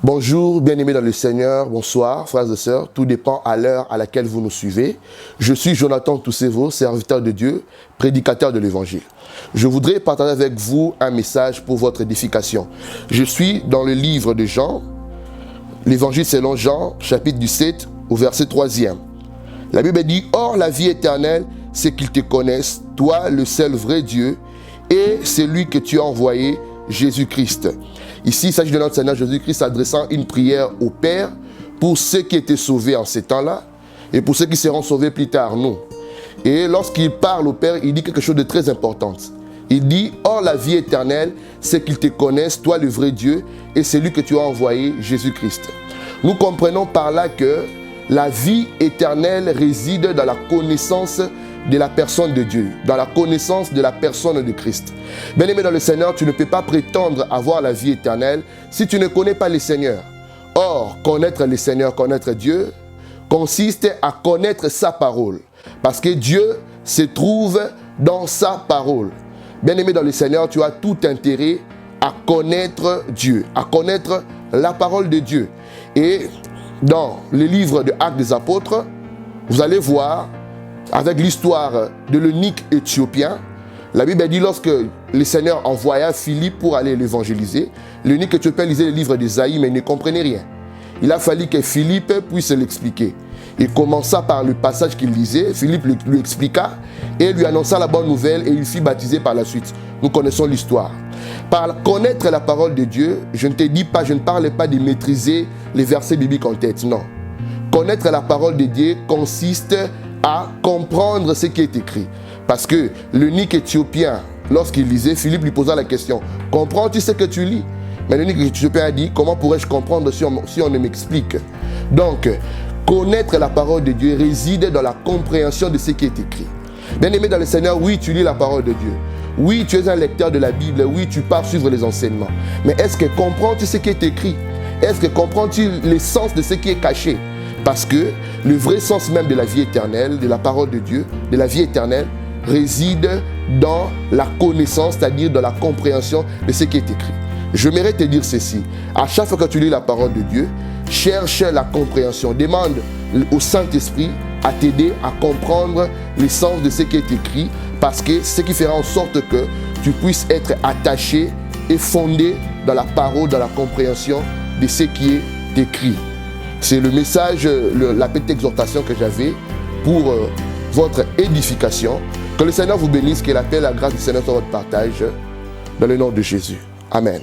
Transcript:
Bonjour, bien-aimés dans le Seigneur, bonsoir, frères et sœurs, tout dépend à l'heure à laquelle vous nous suivez. Je suis Jonathan Toussevo, serviteur de Dieu, prédicateur de l'Évangile. Je voudrais partager avec vous un message pour votre édification. Je suis dans le livre de Jean, l'Évangile selon Jean, chapitre 17, au verset 3e. La Bible dit, « Or la vie éternelle, c'est qu'ils te connaissent, toi le seul vrai Dieu, et celui que tu as envoyé, Jésus-Christ. » Ici, il s'agit de notre Seigneur Jésus-Christ adressant une prière au Père pour ceux qui étaient sauvés en ces temps-là et pour ceux qui seront sauvés plus tard, nous. Et lorsqu'il parle au Père, il dit quelque chose de très important. Il dit, « Or la vie éternelle, c'est qu'ils te connaissent, toi le vrai Dieu, et celui que tu as envoyé, Jésus-Christ. » Nous comprenons par là que la vie éternelle réside dans la connaissance de la personne de Dieu, dans la connaissance de la personne de Christ. Bien-aimé dans le Seigneur, tu ne peux pas prétendre avoir la vie éternelle si tu ne connais pas le Seigneur. Or, connaître le Seigneur, connaître Dieu, consiste à connaître sa parole. Parce que Dieu se trouve dans sa parole. Bien-aimé dans le Seigneur, tu as tout intérêt à connaître Dieu, à connaître la parole de Dieu. Et dans le livre de Actes des Apôtres, vous allez voir, avec l'histoire de l'eunuque éthiopien, la Bible dit lorsque le Seigneur envoya Philippe pour aller l'évangéliser, l'eunuque éthiopien lisait le livre d'Ésaïe mais il ne comprenait rien. Il a fallu que Philippe puisse l'expliquer. Il commença par le passage qu'il lisait, Philippe lui expliqua et lui annonça la bonne nouvelle et il fut baptisé par la suite. Nous connaissons l'histoire. Par connaître la parole de Dieu, je ne parle pas de maîtriser les versets bibliques en tête, non. Connaître la parole de Dieu consiste à comprendre ce qui est écrit. Parce que l'eunuque éthiopien, lorsqu'il lisait, Philippe lui posa la question, « Comprends-tu ce que tu lis ?» Mais l'eunuque éthiopien a dit, « Comment pourrais-je comprendre si on ne m'explique ?» Donc, connaître la parole de Dieu réside dans la compréhension de ce qui est écrit. Bien-aimé dans le Seigneur, oui, tu lis la parole de Dieu. Oui, tu es un lecteur de la Bible. Oui, tu pars suivre les enseignements. Mais est-ce que comprends-tu ce qui est écrit? Est-ce que comprends-tu l'essence de ce qui est caché? Parce que le vrai sens même de la vie éternelle, de la parole de Dieu, de la vie éternelle, réside dans la connaissance, c'est-à-dire dans la compréhension de ce qui est écrit. J'aimerais te dire ceci. À chaque fois que tu lis la parole de Dieu, cherche la compréhension. Demande au Saint-Esprit à t'aider à comprendre l'essence de ce qui est écrit, parce que c'est ce qui fera en sorte que tu puisses être attaché et fondé dans la parole, dans la compréhension de ce qui est écrit. C'est le message, la petite exhortation que j'avais pour votre édification. Que le Seigneur vous bénisse, que la paix et la grâce du Seigneur soit votre partage. Dans le nom de Jésus. Amen.